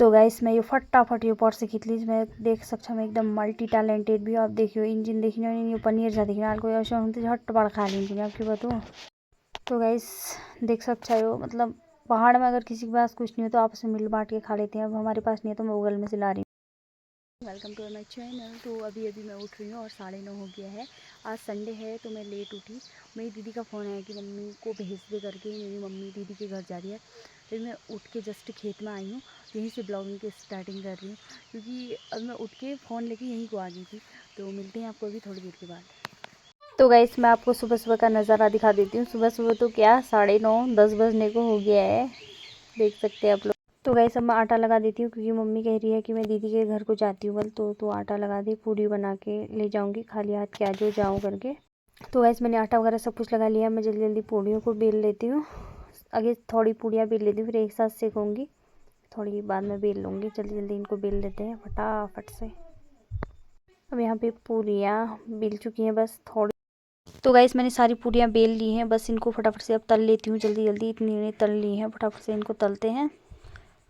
तो गाइस मैं ये फटाफट ये ऊपर से खींच ली। मैं देख सकता हूँ एकदम मल्टी टैलेंटेड भी। आप देखियो इंजिन देखियो ये पनीर जा देखियो कोई ऐसा होते झट पड़ खा ली आपकी बताऊँ। तो गाइस देख सकता हो मतलब पहाड़ में अगर किसी के पास कुछ नहीं हो तो आपस में मिल बांट के खा लेते हैं। अब हमारे पास नहीं है तो मैं गूगल में से ला रही हूँ। Welcome to my channel. तो अभी मैं उठ रही हूँ और 9:30 हो गया है। आज संडे है तो मैं लेट उठी। मेरी दीदी का फ़ोन आया कि मम्मी को भेज दे करके। मेरी मम्मी दीदी के घर जा रही है। फिर मैं उठ के जस्ट खेत में आई हूँ। यहीं से ब्लॉगिंग की स्टार्टिंग कर रही हूँ क्योंकि अब मैं उठ के फ़ोन लेके यहीं को आ गई थी। तो मिलते हैं आपको अभी थोड़ी देर के बाद। तो गाइस मैं आपको सुबह सुबह का नज़ारा दिखा देती हूँ। सुबह सुबह तो क्या 9:30 10 बजने को हो गया है, देख सकते हैं आप लोग। तो गाइस अब मैं आटा लगा देती हूँ क्योंकि मम्मी कह रही है कि मैं दीदी के घर को जाती हूँ कल। तो आटा लगा दी, पूरी बना के ले जाऊँगी, खाली हाथ क्या जो जाऊँ करके। तो गाइस मैंने आटा वगैरह सब कुछ लगा लिया। मैं जल्दी जल्दी पूड़ियों को बेल लेती हूँ। आगे थोड़ी पूड़ियाँ बेल लेती हूँ फिर एक साथ सेकूँगी, थोड़ी बाद में बेल लूँगी। जल्दी जल्दी इनको बेल लेते हैं फटाफट से। अब यहाँ पे पूड़ियाँ बेल चुकी हैं बस थोड़ी। तो गाइस मैंने सारी पूड़ियाँ बेल ली हैं, बस इनको फटाफट से अब तल लेती हूँ जल्दी जल्दी। इतनी इन्हें तल ली हैं, फटाफट से इनको तलते हैं।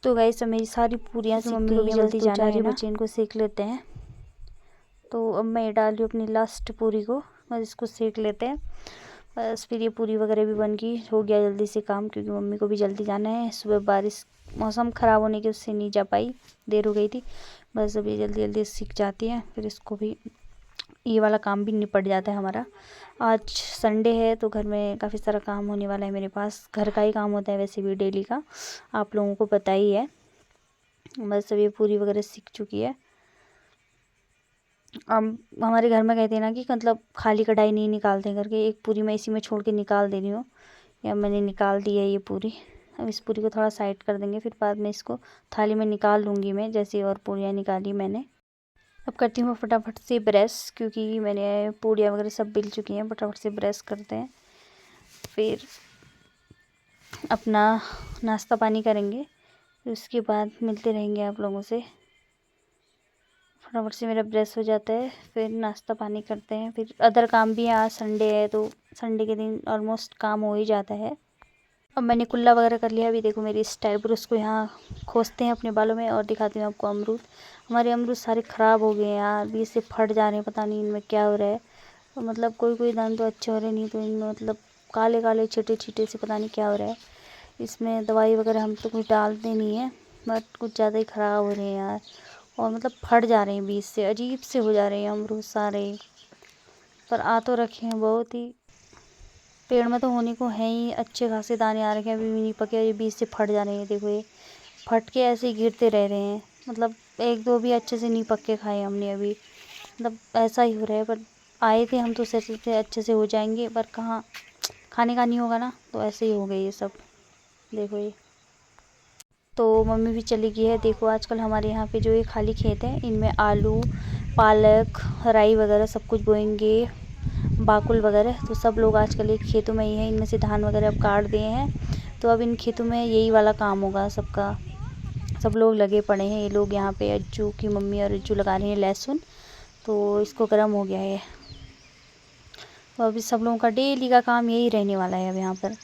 तो गाइस अब मेरी सारी पूड़ियाँ सीख मम्मी को भी जल्दी जाना है, बच्चे इनको सेक लेते हैं। तो अब मैं डाल रही हूँ अपनी लास्ट पूरी को, बस इसको सेक लेते हैं बस। फिर ये पूरी वगैरह भी बन गई, हो गया जल्दी से काम क्योंकि मम्मी को भी जल्दी जाना है। सुबह बारिश मौसम ख़राब होने की उससे नहीं जा पाई, देर हो गई थी। बस अब ये जल्दी जल्दी सीख जाती है, फिर इसको भी ये वाला काम भी निपट जाता है हमारा। आज संडे है तो घर में काफ़ी सारा काम होने वाला है मेरे पास। घर का ही काम होता है वैसे भी डेली का, आप लोगों को पता ही है। बस अब ये पूरी वगैरह सीख चुकी है। अब हमारे घर में कहते हैं ना कि मतलब खाली कढ़ाई नहीं निकालते करके, एक पूरी मैं इसी में छोड़ के निकाल दे रही हूँ। या मैंने निकाल दी है ये पूरी। अब इस पूरी को थोड़ा साइड कर देंगे, फिर बाद में इसको थाली में निकाल लूँगी मैं, जैसे और पूरियाँ निकाली मैंने। अब करती हूँ फटाफट से ब्रश क्योंकि मैंने पूड़ियाँ वगैरह सब बेल चुकी हैं। फटाफट से ब्रश करते हैं, फिर अपना नाश्ता पानी करेंगे, फिर उसके बाद मिलते रहेंगे आप लोगों से। फटाफट से मेरा ब्रश हो जाता है, फिर नाश्ता पानी करते हैं, फिर अदर काम भी है। आज संडे है तो संडे के दिन ऑलमोस्ट काम हो ही जाता है। अब मैंने कुल्ला वगैरह कर लिया। अभी देखो मेरी स्टाइल पर उसको यहाँ खोसते हैं अपने बालों में। और दिखाती हूँ आपको अमरूद। हमारे अमरूद सारे ख़राब हो गए हैं यार, बीज से फट जा रहे हैं, पता नहीं इनमें क्या हो रहा है। तो मतलब कोई दाने तो अच्छे हो रहे, नहीं तो इनमें मतलब काले काले छींटे छींटे से पता नहीं क्या हो रहा है। इसमें दवाई वगैरह हम तो कुछ डालते नहीं हैं, बट कुछ ज़्यादा ही ख़राब हो रहे हैं यार। और मतलब फट जा रहे हैं बीज से, अजीब से हो जा रहे हैं अमरूद सारे। पर आ तो रखे हैं, बहुत ही पेड़ में तो होने को है ही, अच्छे खासे दाने आ रखे हैं, अभी भी नहीं पके। ये बीज से फट जा रहे हैं, देखो ये फट के ऐसे ही गिरते रह रहे हैं। मतलब एक दो भी अच्छे से नहीं पक्के खाए हमने अभी, मतलब ऐसा ही हो रहा है। पर आए थे हम तो सोचे थे अच्छे से हो जाएंगे, पर कहाँ, खाने का नहीं होगा ना, तो ऐसे ही हो गए ये सब। देखो ये तो मम्मी भी चली गई है। देखो आजकल हमारे यहाँ पे जो ये खाली खेत है इनमें आलू पालक राई वगैरह सब कुछ बोएंगे, बाकुल वगैरह। तो सब लोग आजकल एक खेतों में ही है। इनमें से धान वगैरह अब काट दिए हैं, तो अब इन खेतों में यही वाला काम होगा सबका। सब लोग लगे पड़े हैं। ये लोग यहाँ पे अज्जू की मम्मी और अज्जू लगा रही हैं लहसुन, तो इसको गर्म हो गया है। तो अभी सब लोगों का डेली का काम यही रहने वाला है। अब यहाँ पर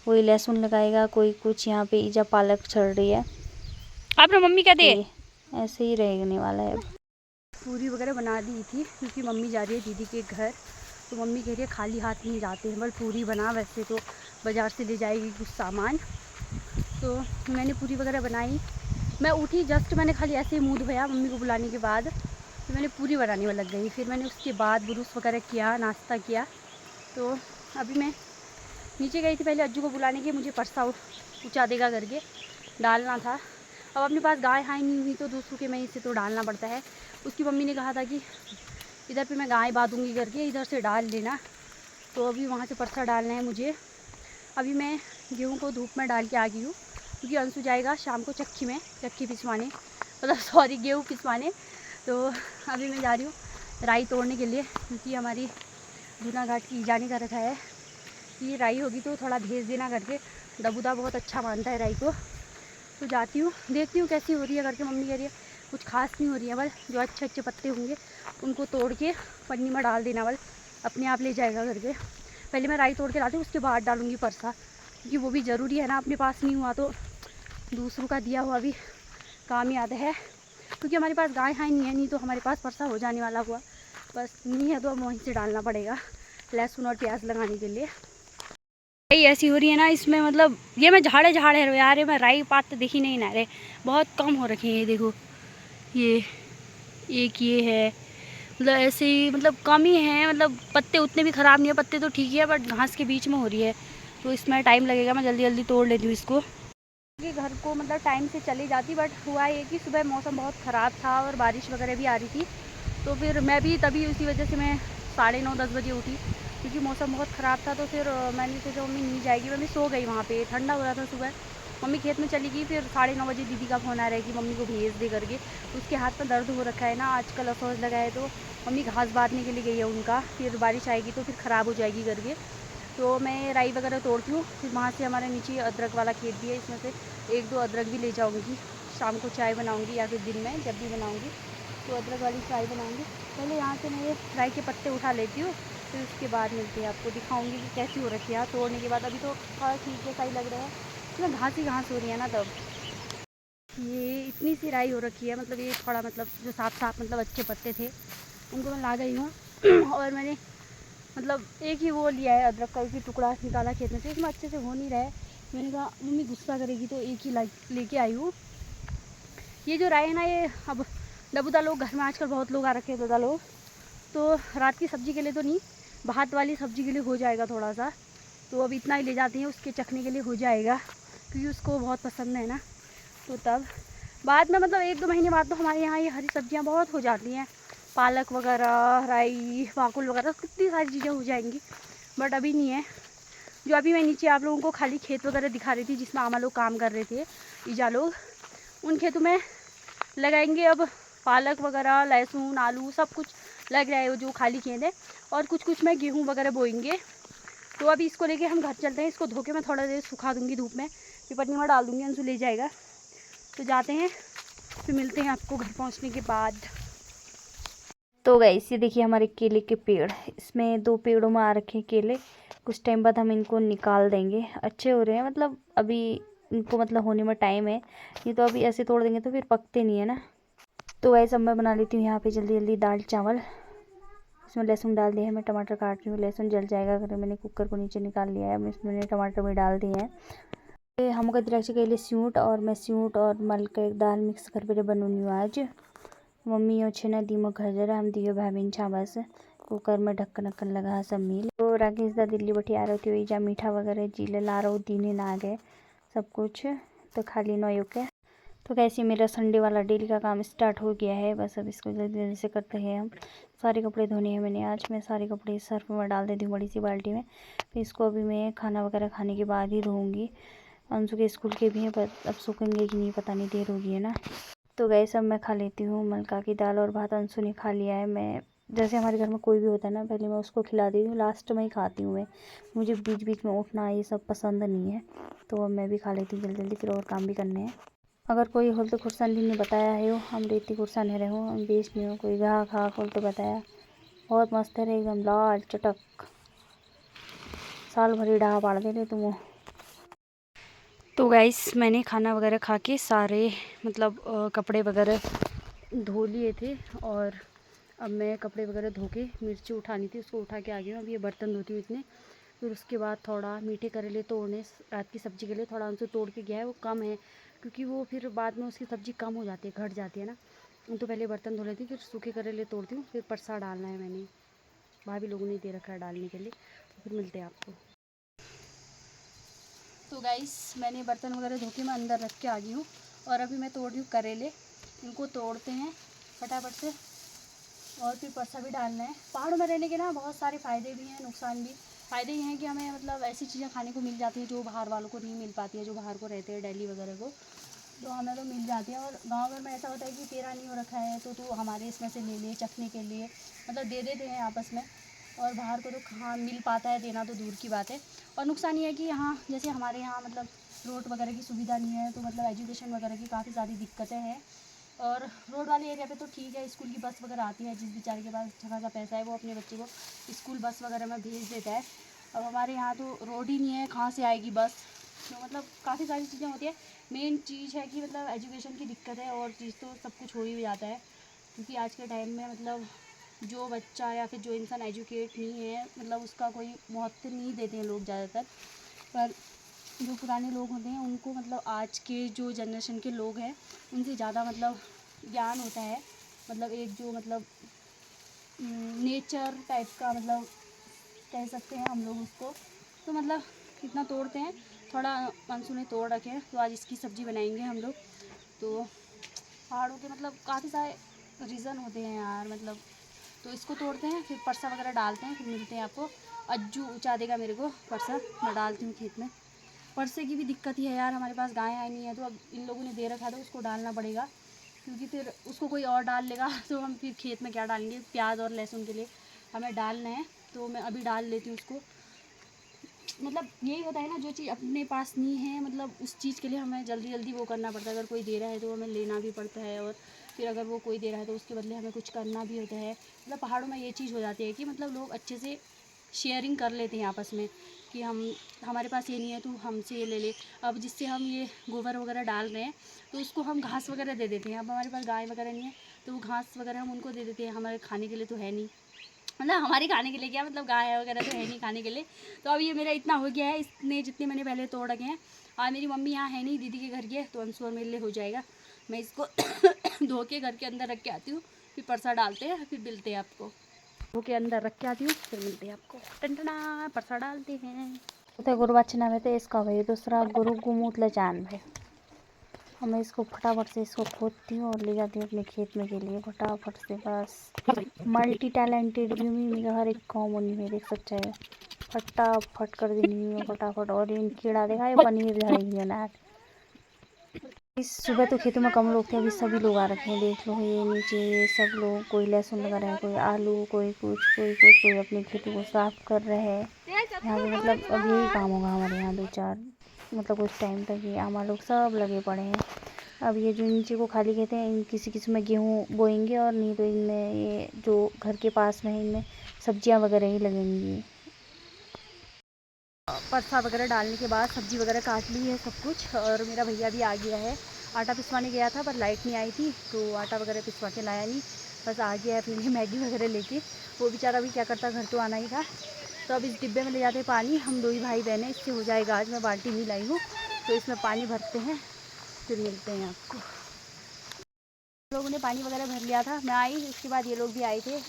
कोई लहसुन लगाएगा, कोई कुछ। यहाँ पे ईजा पालक चढ़ रही है। आपने मम्मी क्या दे ऐसे ही रहने वाला है। पूरी वगैरह बना दी थी क्योंकि मम्मी जा रही है दीदी के घर। तो मम्मी कह रही है खाली हाथ नहीं जाते हैं, बस पूरी बना, वैसे तो बाज़ार से ले जाएगी कुछ सामान। तो मैंने पूरी वगैरह बनाई। मैं उठी जस्ट, मैंने खाली ऐसे ही मुँह धोया मम्मी को बुलाने के बाद, तो मैंने पूरी बनाने में लग गई। फिर मैंने उसके बाद ब्रश वगैरह किया, नाश्ता किया। तो अभी मैं नीचे गई थी पहले अज्जू को बुलाने के, मुझे परसा ऊँचा देगा करके डालना था। अब अपने पास गाय हाई नहीं हुई तो दूसरों के में इसे तो डालना पड़ता है। उसकी मम्मी ने कहा था कि इधर पे मैं गाय बांधूंगी करके, इधर से डाल लेना। तो अभी वहाँ से परसा डालना है मुझे। अभी मैं गेहूँ को धूप में डाल के आ गई हूँ क्योंकि अंशु जाएगा शाम को चक्की पिसवाने, मतलब सॉरी गेहूँ पिसवाने। तो अभी मैं जा रही हूँ राई तोड़ने के लिए क्योंकि हमारी जूनाघाट की जाने का रखा है कि राई होगी तो थोड़ा भेज देना करके। दबूदा बहुत अच्छा मानता है राई को। तो जाती हूँ, देखती हूँ कैसी हो रही है करके। मम्मी कह रही है कुछ खास नहीं हो रही है, बस जो अच्छे अच्छे पत्ते होंगे उनको तोड़ के पन्नी में डाल देना, बस अपने आप ले जाएगा करके। पहले मैं राई तोड़ के लाती हूँ, उसके बाद डालूँगी परसा, क्योंकि वो भी ज़रूरी है ना। अपने पास नहीं हुआ तो दूसरों का दिया हुआ भी काम ही आता है, क्योंकि हमारे पास गाय हाय नहीं है, नहीं तो हमारे पास परसा हो जाने वाला हुआ, बस नहीं है तो अब वहीं से डालना पड़ेगा लहसुन और प्याज लगाने के लिए। राई ऐसी हो रही है ना इसमें, मतलब ये मैं झाड़े है यार, ये मैं राई पात तो दिख ही नहीं ना रहे, बहुत कम हो रखे हैं ये देखो, ये एक ये है, मतलब ऐसे ही मतलब कम ही है, मतलब पत्ते उतने भी ख़राब नहीं है, पत्ते तो ठीक ही है, बट घास के बीच में हो रही है तो इसमें टाइम लगेगा। मैं जल्दी जल्दी तोड़ लेती हूँ इसको, क्योंकि घर को मतलब टाइम से चली जाती, बट हुआ ये कि सुबह मौसम बहुत ख़राब था और बारिश वगैरह भी आ रही थी, तो फिर मैं भी तभी उसी वजह से मैं 9:30-10 बजे उठी, क्योंकि मौसम बहुत ख़राब था। तो फिर मैंने सोचा मम्मी नहीं जाएगी, मम्मी सो गई वहाँ पे, ठंडा हो रहा था सुबह, मम्मी खेत में चली गई। फिर 9:30 बजे दीदी का फ़ोन आ रहा है कि मम्मी को भेज दे करके, उसके हाथ में दर्द हो रखा है ना आजकल, अफसोस लगा है, तो मम्मी घास बांधने के लिए गई है उनका, फिर बारिश आएगी तो फिर ख़राब हो जाएगी करके। तो मैं राई वगैरह तोड़ती हूँ, फिर वहाँ से हमारे नीचे अदरक वाला खेत भी है, इसमें से 1-2 अदरक भी ले जाऊँगी, शाम को चाय बनाऊँगी या फिर दिन में जब भी बनाऊँगी तो अदरक वाली चाय बनाऊँगी। पहले यहाँ से मैं ये राई के पत्ते उठा लेती हूँ, फिर उसके बाद मिलते हैं, आपको दिखाऊँगी कि कैसी हो रखी है तोड़ने के बाद। अभी तो थोड़ा ठीक है, सही लग रहा है, इसमें घास ही घास हो रही है ना। तब ये इतनी सी राई हो रखी है, मतलब ये थोड़ा मतलब जो साफ मतलब अच्छे पत्ते थे उनको मैं ला गई हूँ और मैंने मतलब एक ही वो लिया है अदरक का, एक ही टुकड़ा निकाला खेत में से, इसमें अच्छे से हो नहीं रहा है। मैंने कहा मम्मी गुस्सा करेगी तो एक ही लेके आई हूँ। ये जो राय है ना, ये अब दबूदा लोग घर में आजकल बहुत लोग आ रखे हैं, दादा लोग, तो रात की सब्ज़ी के लिए तो नहीं, भात वाली सब्ज़ी के लिए हो जाएगा थोड़ा सा, तो अब इतना ही ले जाती हैं, उसके चखने के लिए हो जाएगा, क्योंकि उसको बहुत पसंद है ना। तो तब बाद में मतलब 1-2 महीने बाद तो हमारे यहाँ ये हरी सब्जियाँ बहुत हो जाती हैं, पालक वगैरह, राई, बाकुल वगैरह, कितनी सारी चीज़ें हो जाएंगी, बट अभी नहीं है। जो अभी मैं नीचे आप लोगों को खाली खेत वगैरह दिखा रही थी जिसमें आमा लोग काम कर रहे थे, ईजा लोग, उन खेतों में लगाएंगे अब पालक वगैरह, लहसुन, आलू, सब कुछ लग रहा है जो खाली खेत है, और कुछ में गेहूँ वगैरह बोएंगे। तो अभी इसको लेके हम घर चलते हैं, इसको धो के मैं थोड़ा देर सुखा दूँगी धूप में, फिर पन्नी में डाल दूँगी, अंशु ले जाएगा। तो जाते हैं, फिर मिलते हैं आपको घर पहुँचने के बाद। तो गाइस ये देखिए हमारे केले के पेड़, इसमें 2 पेड़ों में आ रखे हैं केले, कुछ टाइम बाद हम इनको निकाल देंगे। अच्छे हो रहे हैं, मतलब अभी इनको मतलब होने में टाइम है, ये तो अभी ऐसे तोड़ देंगे तो फिर पकते नहीं है ना। तो गाइस अब मैं बना लेती हूँ यहाँ पे जल्दी जल्दी दाल चावल। इसमें लहसुन डाल दिया है, मैं टमाटर काट रही हूँ, लहसुन जल जाएगा अगर मैंने कुकर को नीचे निकाल लिया है। मैंने टमाटर भी डाल दिए हैं। हम द्राक्षे के लिए स्यूट, और मैं स्यूट और मल के दाल मिक्स कर पे बनूनी हूँ आज। मम्मी और छेना दीमो घर जरा हम दियो भाभी छा बस कुकर में ढक्कन ढक्कन लगा सब मिल। तो राकेश दा दिल्ली बैठी आ रही थी, जा मीठा वगैरह जीले ला रहा हूँ, दीने ना आ गए सब कुछ, तो खाली नौ के। तो कैसे मेरा संडे वाला डेली का काम स्टार्ट हो गया है, बस अब इसको जल्दी जल्दी से करते हैं हम। सारे कपड़े धोने हैं मैंने आज, मैं सारे कपड़े सर्फ में डाल देती हूँ बड़ी सी बाल्टी में, फिर इसको अभी मैं खाना वगैरह खाने के बाद ही धोऊँगी। अंशु के स्कूल के भी हैं, पर अब सूखेंगे कि नहीं पता नहीं, देर होगी है ना। तो गैस अब मैं खा लेती हूँ मलका की दाल और भात, अंशु ने खा लिया है। मैं जैसे हमारे घर में कोई भी होता है ना, पहले मैं उसको खिला देती हूँ, लास्ट में ही खाती हूँ मैं, मुझे बीच बीच में उठना ये सब पसंद नहीं है। तो अब मैं भी खा लेती हूँ जल्दी जल्दी, फिर और काम भी करने हैं। अगर कोई होल तो खुरसान भी नहीं बताया है, हम रेती खुरसान है रहो, हम बेच नहीं हो कोई घा खा खोल तो बताया, बहुत मस्त है रे, एकदम लाल चटक, साल भरी डहा पाड़ दे रहे तुम। तो गाइस मैंने खाना वगैरह खा के सारे मतलब कपड़े वगैरह धो लिए थे, और अब मैं कपड़े वगैरह धो के मिर्ची उठानी थी, उसको उठा के आ गई हूँ। अब ये बर्तन धोती हूँ इतने, फिर उसके बाद थोड़ा मीठे करेले तोड़ने रात की सब्ज़ी के लिए थोड़ा उनसे तोड़ के गया है, वो कम है क्योंकि वो फिर बाद में उसकी सब्ज़ी कम हो जाती है, घट जाती है ना। तो पहले बर्तन धो लेती हूँ, फिर सूखे करेले तोड़ती हूँ, फिर परसा डालना है, मैंने भाभी लोगों ने दे रखा है डालने के लिए। तो फिर मिलते हैं आपको। तो गाइस मैंने बर्तन वगैरह धो के मैं अंदर रख के आ गई हूँ, और अभी मैं तोड़ रही हूँ करेले, इनको तोड़ते हैं फटाफट से, और फिर परसा भी डालना है। पहाड़ों में रहने के ना बहुत सारे फ़ायदे भी हैं, नुकसान भी। फ़ायदे ये हैं कि हमें मतलब ऐसी चीज़ें खाने को मिल जाती हैं जो बाहर वालों को नहीं मिल पाती है, जो बाहर को रहते हैं दिल्ली वगैरह को, तो हमें तो मिल जाती है। और गांव घर में ऐसा होता है कि तेरा नहीं हो रखा है तो तू हमारे इसमें से ले ले चखने के लिए, मतलब दे देते हैं आपस में, और बाहर को तो कहाँ मिल पाता है, देना तो दूर की बात है। और नुकसान ये है कि यहाँ जैसे हमारे यहाँ मतलब रोड वगैरह की सुविधा नहीं है, तो मतलब एजुकेशन वगैरह की काफ़ी सारी दिक्कतें हैं। और रोड वाले एरिया पे तो ठीक है, स्कूल की बस वगैरह आती है, जिस बेचारे के पास अच्छा खासा पैसा है वो अपने बच्चे को स्कूल बस वगैरह में भेज देता है। अब हमारे यहाँ तो रोड ही नहीं है, कहाँ से आएगी बस, लो, मतलब काफ़ी सारी चीज़ें होती है। मेन चीज़ है कि मतलब एजुकेशन की दिक्कत है, और चीज़ तो सब कुछ हो ही जाता है, क्योंकि आज के टाइम में मतलब जो बच्चा या फिर जो इंसान एजुकेट नहीं है, मतलब उसका कोई महत्व नहीं देते हैं लोग ज़्यादातर। पर जो पुराने लोग होते हैं उनको मतलब आज के जो जनरेशन के लोग हैं उनसे ज़्यादा मतलब ज्ञान होता है, मतलब एक जो मतलब नेचर टाइप का मतलब कह सकते हैं हम लोग उसको। तो मतलब इतना तोड़ते हैं, थोड़ा अंशु ने तोड़ रखे हैं, तो आज इसकी सब्ज़ी बनाएंगे हम लोग। तो पहाड़ों के मतलब काफ़ी सारे रीज़न होते हैं यार, मतलब तो इसको तोड़ते हैं, फिर परसा वगैरह डालते हैं, फिर मिलते हैं आपको। अज्जू ऊँचा देगा मेरे को परसा, मैं डालती हूँ खेत में। परसे की भी दिक्कत ही है यार, हमारे पास गाय आई नहीं है, तो अब इन लोगों ने दे रखा है तो उसको डालना पड़ेगा, क्योंकि फिर उसको कोई और डाल लेगा तो हम फिर खेत में क्या डालेंगे। प्याज और लहसुन के लिए हमें डालना है, तो मैं अभी डाल लेती हूँ उसको। मतलब यही होता है ना, जो चीज़ अपने पास नहीं है मतलब उस चीज़ के लिए हमें जल्दी जल्दी वो करना पड़ता है। अगर कोई दे रहा है तो हमें लेना भी पड़ता है, और फिर अगर वो कोई दे रहा है तो उसके बदले हमें कुछ करना भी होता है। मतलब पहाड़ों में ये चीज़ हो जाती है कि मतलब लोग अच्छे से शेयरिंग कर लेते हैं आपस में, कि हमारे पास ये नहीं है तो हमसे ये ले ले। अब जिससे हम ये गोबर वगैरह डाल रहे हैं तो उसको हम घास वगैरह दे देते हैं। अब हमारे पास गाय वगैरह नहीं है तो वो घास वगैरह हम उनको दे देते हैं, हमारे खाने के लिए तो है नहीं, मतलब हमारे खाने के लिए क्या, मतलब गाय वगैरह तो है नहीं खाने के लिए। तो अब ये मेरा इतना हो गया है, इतने जितने मैंने पहले तोड़ रखे हैं। आज मेरी मम्मी यहाँ है नहीं, दीदी के घर के, तो अंशु और मेरे लिए हो जाएगा। मैं इसको धो के घर के अंदर रख के आती हूँ, फिर परसा डालते हैं, फिर मिलते हैं आपको। धो के अंदर रख के आती हूँ, फिर मिलते हैं आपको। टनटना परसा डालते हैं। ते गुरु बच्चना में तो इसका भाई दूसरा गुरु गुमूतला चांद भाई। और मैं इसको फटाफट से इसको खोदती हूँ और ले जाती हूँ अपने खेत में के लिए फटाफट से। बस मल्टी टैलेंटेड भी मेरा हर एक काम होनी में देख सकते हैं, फटाफट कर देनी है फटाफट। और इन कीड़ा देखा है पनीर झाड़ेगी ना। इस सुबह तो खेतों में कम लोग थे, अभी सभी लोग आ रखे हैं, देख लो ये नीचे ये सब लोग, कोई लहसुन लगा रहा है, कोई आलू, कोई कुछ कोई कुछ, कोई अपने खेतों को साफ कर रहे हैं यहाँ पे। मतलब अब यही काम होगा हमारे यहाँ 2-4 मतलब कुछ टाइम तक। ये हमारे लोग सब लगे पड़े हैं। अब ये जो नीचे को खाली खेते हैं इन किसी किसी में गेहूँ बोएंगे, और नहीं तो इनमें ये जो घर के पास में है इनमें सब्जियाँ वगैरह ही लगेंगी। परसा वगैरह डालने के बाद सब्ज़ी वगैरह काट ली है सब कुछ, और मेरा भैया भी आ गया है। आटा पिसवाने गया था पर लाइट नहीं आई थी तो आटा वगैरह पिसवा के लाया नहीं, बस आ गया है अपने लिए मैगी वगैरह लेके। वो बेचारा भी क्या करता, घर तो आना ही था। तो अब इस डिब्बे में ले जाते पानी, हम 2 ही भाई बहन हैं, इससे हो जाएगा आज। मैं बाल्टी नहीं लाई हूँ, तो इसमें पानी भरते हैं, फिर मिलते हैं आपको। लोगों ने पानी वगैरह भर लिया था, मैं आई उसके बाद ये लोग भी आए थे,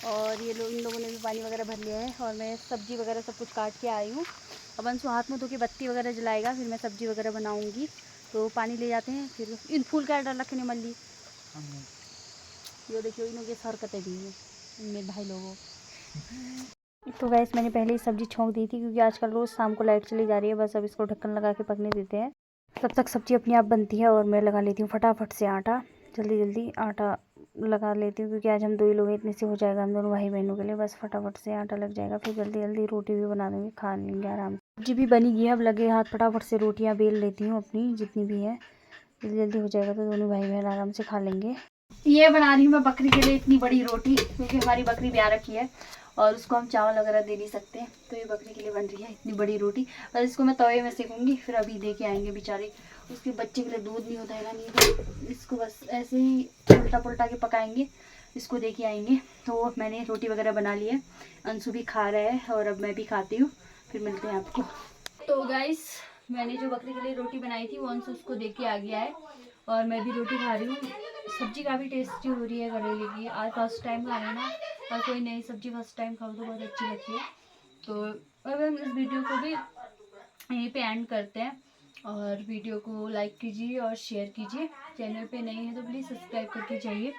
और ये लोग इन लोगों ने भी पानी वगैरह भर लिया है। और मैं सब्ज़ी वगैरह सब कुछ काट के आई हूँ। अब अंशु हाथ में धो के बत्ती वगैरह जलाएगा, फिर मैं सब्ज़ी वगैरह बनाऊँगी। तो पानी ले जाते हैं, फिर इन फूल का डर रखने मल्ली। ये देखियो इनों के हरकतें भी हैं मेरे भाई लोगों। तो गैस मैंने पहले ही सब्ज़ी छोंक दी थी, क्योंकि आजकल रोज़ शाम को लाइट चली जा रही है। बस अब इसको ढक्कन लगा के पकने देते हैं, तब तक सब्ज़ी अपने आप बनती है। और मैं लगा लेती हूँ फटाफट से आटा, जल्दी जल्दी आटा लगा लेती हूँ, क्योंकि आज हम 2 ही लोग हैं, इतने से हो जाएगा हम दोनों भाई बहनों के लिए। बस फटाफट से आटा लग जाएगा, फिर जल्दी जल्दी रोटी भी बना देंगे, खा लेंगे आराम से। सब्जी भी बनी गई है, अब लगे हाथ फटाफट से रोटियाँ बेल लेती हूँ अपनी जितनी भी है, जल्दी जल्दी हो जाएगा तो दोनों भाई बहन आराम से खा लेंगे। ये बना रही हूँ मैं बकरी के लिए इतनी बड़ी रोटी, क्योंकि हमारी बकरी ब्याह रखी है और उसको हम चावल वगैरह दे नहीं सकते, तो ये बकरी के लिए बन रही है इतनी बड़ी रोटी। और इसको मैं तवे में सेकूंगी, फिर अभी दे के आएंगे बेचारे, उसके बच्चे के लिए दूध नहीं होता है, नहीं तो इसको बस ऐसे ही उल्टा पुल्टा के पकाएंगे, इसको दे के आएंगे। तो मैंने रोटी वगैरह बना ली है, अंशु भी खा रहा है और अब मैं भी खाती हूँ, फिर मिलते हैं आपको। तो गाइस मैंने जो बकरी के लिए रोटी बनाई थी वो अंशु उसको दे के आ गया है, और मैं भी रोटी खा रही हूँ। सब्जी काफ़ी टेस्टी हो रही है करेले की, आज फर्स्ट टाइम खा रही हूँ ना, और कोई नई सब्जी फर्स्ट टाइम खाओ तो बहुत अच्छी लगती है। तो अब हम इस वीडियो को भी यहीं पे एंड करते हैं, और वीडियो को लाइक कीजिए और शेयर कीजिए। चैनल पे नए हैं तो प्लीज़ सब्सक्राइब करके जाइए।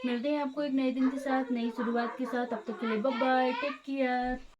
मिलते हैं आपको एक नए दिन के साथ, नई शुरुआत के साथ। तब तक के लिए बाय बाय, टेक केयर।